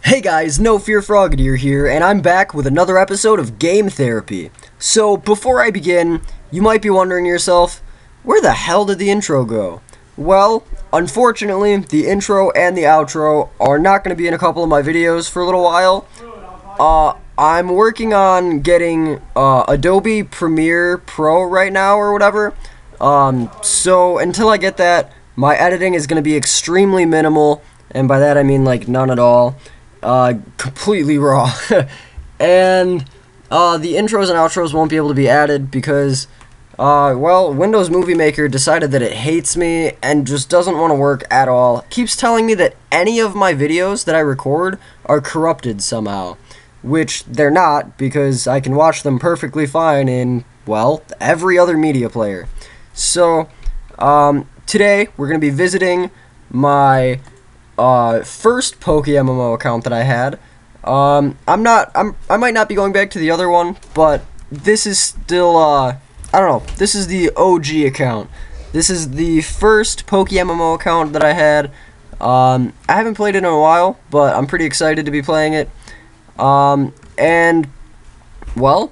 Hey guys, NoFearFrogadier here, and I'm back with another episode of Game Therapy. So, before I begin, you might be wondering to yourself, where the hell did the intro go? Well, unfortunately, the intro and the outro are not going to be in a couple of my videos for a little while. I'm working on getting Adobe Premiere Pro right now, or whatever. So, until I get that, my editing is going to be extremely minimal, and by that I mean, like, none at all. Completely raw. And the intros and outros won't be able to be added because well, Windows Movie Maker decided that it hates me and just doesn't want to work at all. It keeps telling me that any of my videos that I record are corrupted somehow, which they're not, because I can watch them perfectly fine in, well, every other media player. So today we're going to be visiting my first PokeMMO account that I had. I might not be going back to the other one, but this is still, I don't know, this is the OG account. This is the first PokeMMO account that I had. I haven't played it in a while, but I'm pretty excited to be playing it. And, well,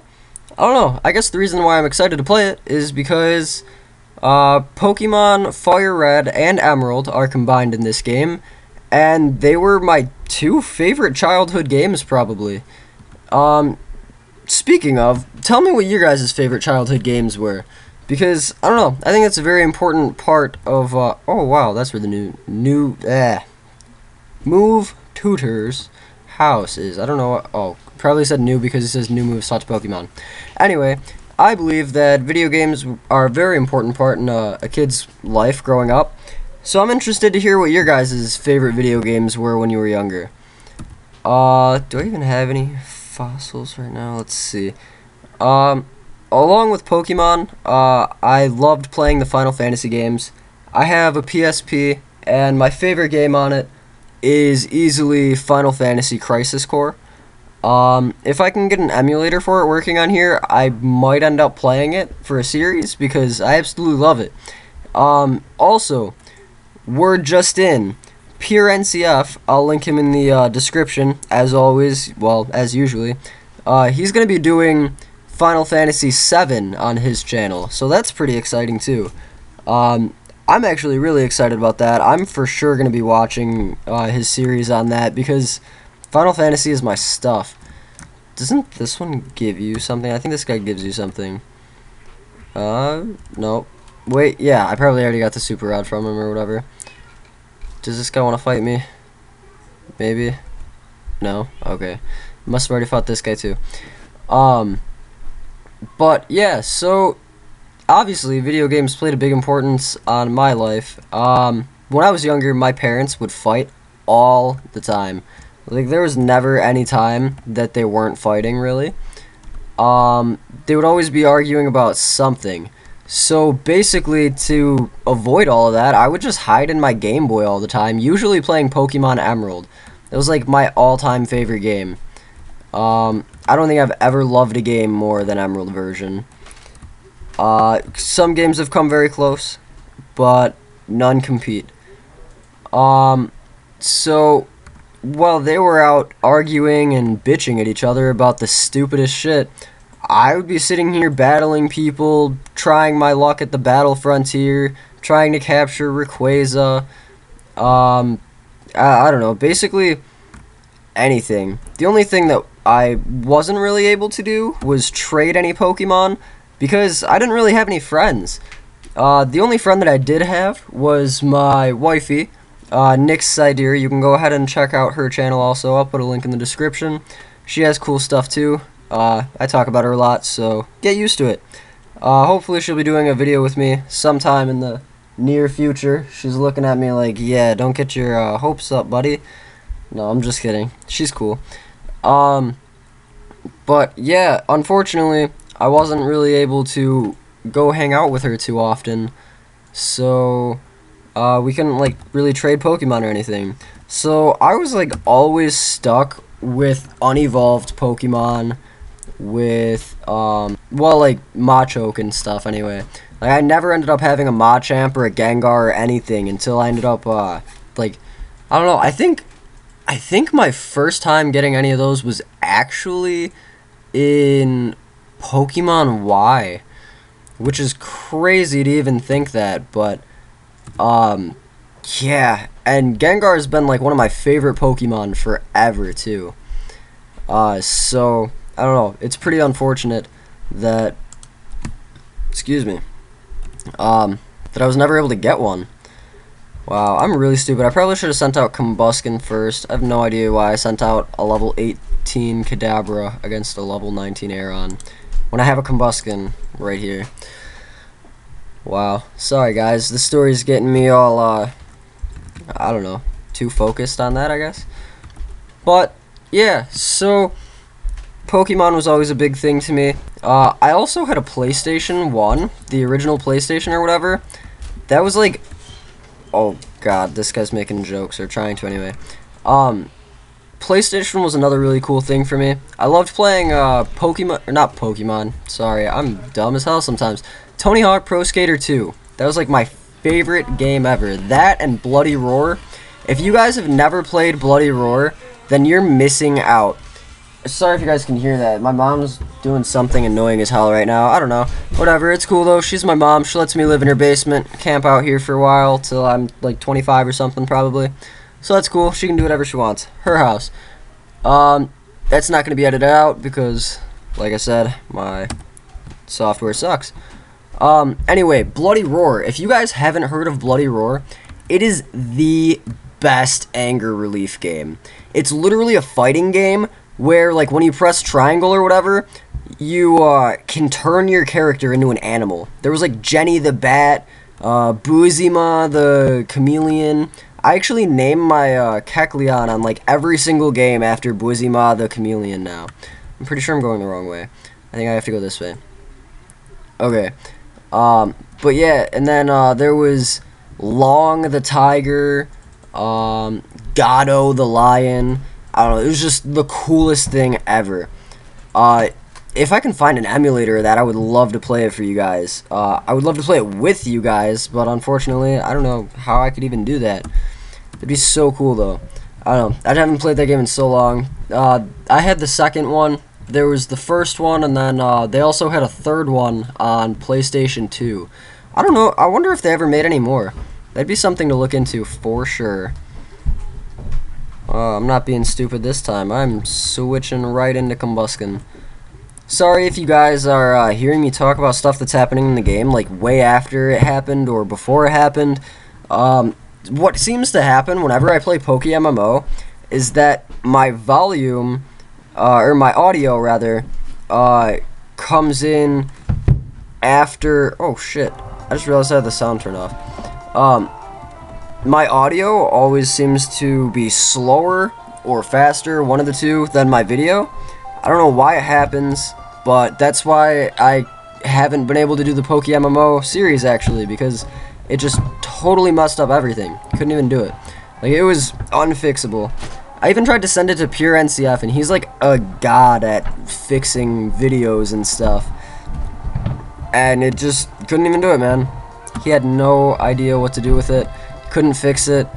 I don't know, I guess the reason why I'm excited to play it is because, Pokemon Fire Red and Emerald are combined in this game, and they were my two favorite childhood games, probably. Speaking of, tell me what your guys' favorite childhood games were. Because, I don't know, I think that's a very important part of, oh wow, that's where the Move Tutor's house is. I don't know what, oh, probably said new because it says new moves taught to Pokemon. Anyway, I believe that video games are a very important part in a kid's life growing up. So I'm interested to hear what your guys' favorite video games were when you were younger. Do I even have any fossils right now? Let's see. Along with Pokemon, I loved playing the Final Fantasy games. I have a PSP, and my favorite game on it is easily Final Fantasy Crisis Core. If I can get an emulator for it working on here, I might end up playing it for a series, because I absolutely love it. Also, word just in, Pure NCF, I'll link him in the description, as always, well, as usually. He's going to be doing Final Fantasy VII on his channel, so that's pretty exciting too. I'm actually really excited about that. I'm for sure going to be watching his series on that, because Final Fantasy is my stuff. Doesn't this one give you something? I think this guy gives you something. No. Wait, yeah, I probably already got the super rod from him or whatever. Does this guy want to fight me? Maybe? No? Okay. Must have already fought this guy too. But yeah, so obviously video games played a big importance on my life. When I was younger, my parents would fight all the time. Like, there was never any time that they weren't fighting, really. They would always be arguing about something. So basically, to avoid all of that, I would just hide in my Game Boy all the time, usually playing Pokemon Emerald. It was like my all-time favorite game. I don't think I've ever loved a game more than Emerald version. Some games have come very close, but none compete. So while they were out arguing and bitching at each other about the stupidest shit, I would be sitting here battling people, trying my luck at the Battle Frontier, trying to capture Rayquaza, I don't know, basically anything. The only thing that I wasn't really able to do was trade any Pokemon, because I didn't really have any friends. The only friend that I did have was my wifey, NoFearFrogadier. You can go ahead and check out her channel also. I'll put a link in the description. She has cool stuff too. I talk about her a lot, so get used to it. Hopefully she'll be doing a video with me sometime in the near future. She's looking at me like, yeah, don't get your hopes up, buddy. No, I'm just kidding. She's cool. But yeah, unfortunately, I wasn't really able to go hang out with her too often, so we couldn't, like, really trade Pokemon or anything. So I was, like, always stuck with unevolved Pokemon, with well, like Machoke and stuff anyway. Like, I never ended up having a Machamp or a Gengar or anything until I ended up like, I don't know, I think I think my first time getting any of those was actually in Pokemon Y, which is crazy to even think that, but yeah, and Gengar has been like one of my favorite Pokemon forever too. So I don't know, it's pretty unfortunate that, excuse me, that I was never able to get one. Wow, I'm really stupid. I probably should have sent out Combuskin first. I have no idea why I sent out a level 18 Kadabra against a level 19 Aeron when I have a Combuskin right here. Wow. Sorry, guys. The story's getting me all, I don't know, too focused on that, I guess. But, yeah, so Pokemon was always a big thing to me. I also had a PlayStation 1, the original PlayStation or whatever. That was like... Oh, God, this guy's making jokes, or trying to anyway. PlayStation was another really cool thing for me. I loved playing, Pokemon, or not Pokemon, sorry, I'm dumb as hell sometimes. Tony Hawk Pro Skater 2. That was, like, my favorite game ever. That and Bloody Roar. If you guys have never played Bloody Roar, then you're missing out. Sorry if you guys can hear that. My mom's doing something annoying as hell right now. I don't know. Whatever. It's cool, though. She's my mom. She lets me live in her basement, camp out here for a while, till I'm, like, 25 or something, probably. So that's cool. She can do whatever she wants. Her house. That's not going to be edited out, because, like I said, my software sucks. Anyway, Bloody Roar. If you guys haven't heard of Bloody Roar, it is the best anger relief game. It's literally a fighting game where, like, when you press triangle or whatever, you can turn your character into an animal. There was, like, Jenny the Bat, Buizima the Chameleon. I actually named my Kecleon on, like, every single game after Buizima the Chameleon now. I'm pretty sure I'm going the wrong way. I think I have to go this way. Okay. But yeah, and then there was Long the Tiger, Gado the Lion. I don't know, it was just the coolest thing ever. If I can find an emulator of that, I would love to play it for you guys. I would love to play it with you guys, but unfortunately, I don't know how I could even do that. It'd be so cool, though. I don't know, I haven't played that game in so long. I had the second one. There was the first one, and then they also had a third one on PlayStation 2. I don't know, I wonder if they ever made any more. That'd be something to look into for sure. I'm not being stupid this time. I'm switching right into Combuskin. Sorry if you guys are hearing me talk about stuff that's happening in the game, like way after it happened or before it happened. What seems to happen whenever I play PokeMMO is that my volume, or my audio rather, comes in after... Oh shit, I just realized I had the sound turned off. My audio always seems to be slower or faster, one of the two, than my video. I don't know why it happens, but that's why I haven't been able to do the PokeMMO series, actually, because it just totally messed up everything. Couldn't even do it. Like, it was unfixable. I even tried to send it to Pure NCF, and he's like a god at fixing videos and stuff. And it just couldn't even do it, man. He had no idea what to do with it. Couldn't fix it,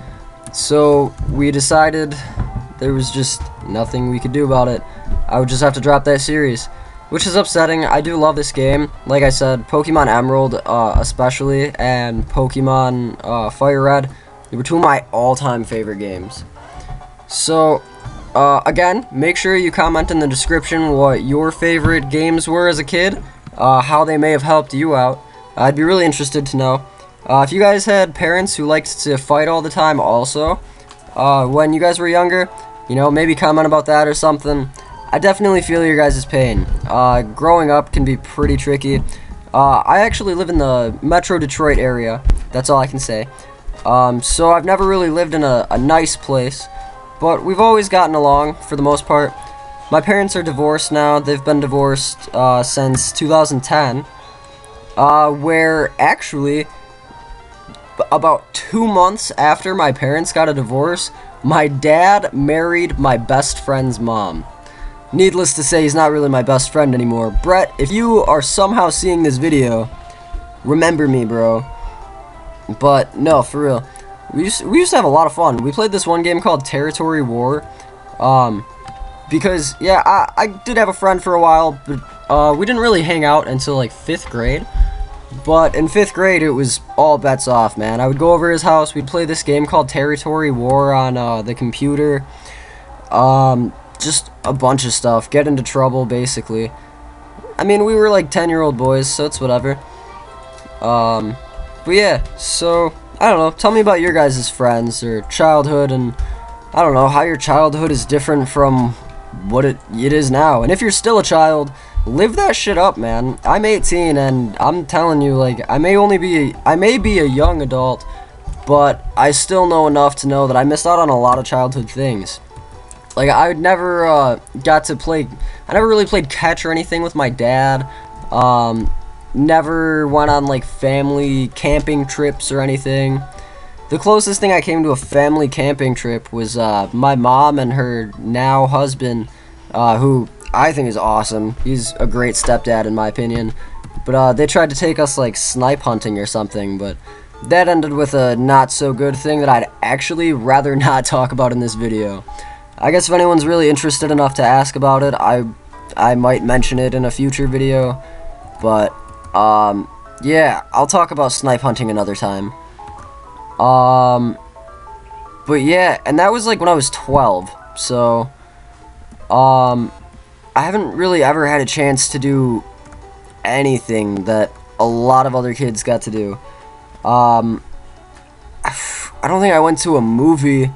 so we decided there was just nothing we could do about it. I would just have to drop that series, which is upsetting. I do love this game. Like I said, Pokemon Emerald especially, and Pokemon Fire Red, they were two of my all-time favorite games. So, again, make sure you comment in the description what your favorite games were as a kid, how they may have helped you out. I'd be really interested to know. If you guys had parents who liked to fight all the time also, when you guys were younger, you know, maybe comment about that or something. I definitely feel your guys' pain. Growing up can be pretty tricky. I actually live in the Metro Detroit area, that's all I can say. So I've never really lived in a nice place, but we've always gotten along for the most part. My parents are divorced now. They've been divorced since 2010, where actually... about 2 months after my parents got a divorce, my dad married my best friend's mom. Needless to say, he's not really my best friend anymore. Brett, if you are somehow seeing this video, remember me, bro. But, no, for real. we used to have a lot of fun. We played this one game called Territory War, because yeah, I did have a friend for a while, but we didn't really hang out until like 5th grade. But in 5th grade, it was all bets off, man. I would go over his house. We'd play this game called Territory War on the computer. Just a bunch of stuff. Get into trouble, basically. I mean, we were like 10-year-old boys, so it's whatever. But yeah, so I don't know. Tell me about your guys' friends or childhood, and I don't know how your childhood is different from what it is now. And if you're still a child, live that shit up, man. I'm 18, and I'm telling you, like, I may be a young adult, but I still know enough to know that I missed out on a lot of childhood things. Like, I never got to play. I never really played catch or anything with my dad. Never went on like family camping trips or anything. The closest thing I came to a family camping trip was my mom and her now husband, who I think is awesome. He's a great stepdad in my opinion. But they tried to take us like snipe hunting or something, but that ended with a not so good thing that I'd actually rather not talk about in this video. I guess if anyone's really interested enough to ask about it, I might mention it in a future video. But yeah, I'll talk about snipe hunting another time. But yeah, and that was like when I was 12. So I haven't really ever had a chance to do anything that a lot of other kids got to do. I don't think I went to a movie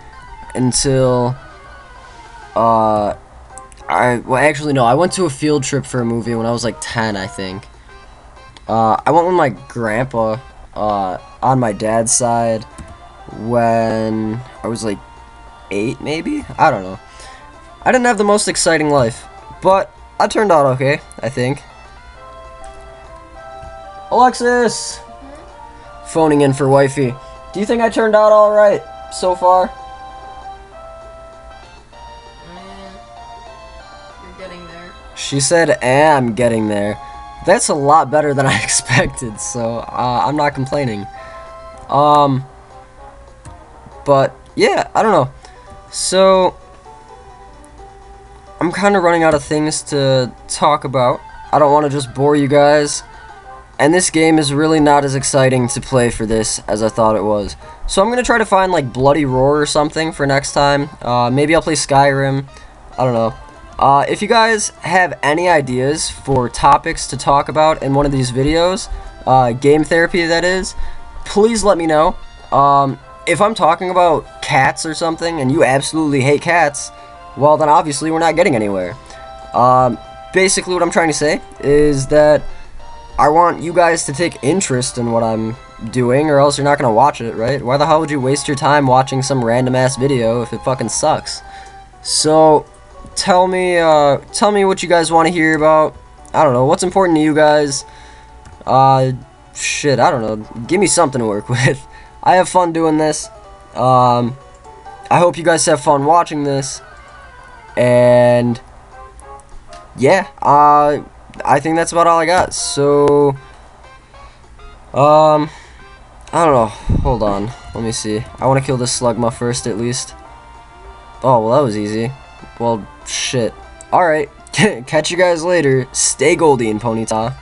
until well, actually no, I went to a field trip for a movie when I was like 10, I think. I went with my grandpa on my dad's side when I was like 8, maybe? I don't know. I didn't have the most exciting life, but I turned out okay, I think. Alexis! Phoning in for wifey. Do you think I turned out alright so far? You're getting there. She said, I'm getting there. That's a lot better than I expected, so I'm not complaining. But yeah, I don't know. So I'm kind of running out of things to talk about. I don't want to just bore you guys. And this game is really not as exciting to play for this as I thought it was. So I'm going to try to find like Bloody Roar or something for next time. Maybe I'll play Skyrim. I don't know. If you guys have any ideas for topics to talk about in one of these videos, game therapy that is, please let me know. If I'm talking about cats or something and you absolutely hate cats, well then obviously we're not getting anywhere. Basically what I'm trying to say is that I want you guys to take interest in what I'm doing, or else you're not going to watch it, right? Why the hell would you waste your time watching some random ass video if it fucking sucks? So tell me what you guys want to hear about. I don't know, what's important to you guys. Shit, I don't know. Give me something to work with. I have fun doing this. I hope you guys have fun watching this. And yeah, I think that's about all I got. So I don't know. Hold on. Let me see. I want to kill this slugma first at least. Oh, well that was easy. Well, shit. Alright. Catch you guys later. Stay goldy and ponyta.